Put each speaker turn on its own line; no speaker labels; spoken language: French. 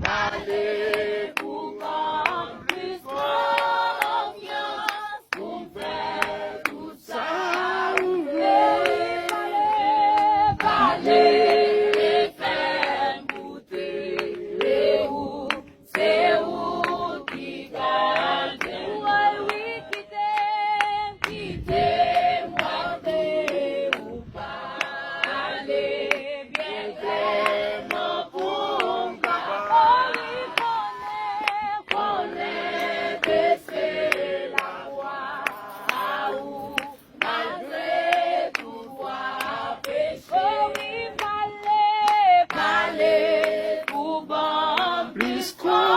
Parlez pour rendre plus confiance, pour faire tout ça ouvrir. Parlez et faire goûter les roues, c'est vous qui gardez. Oui, quittez, montez ou parlez bien clairement pour connaître c'est la voie où malgré tout voie péché. Parlez pour bon plus quoi.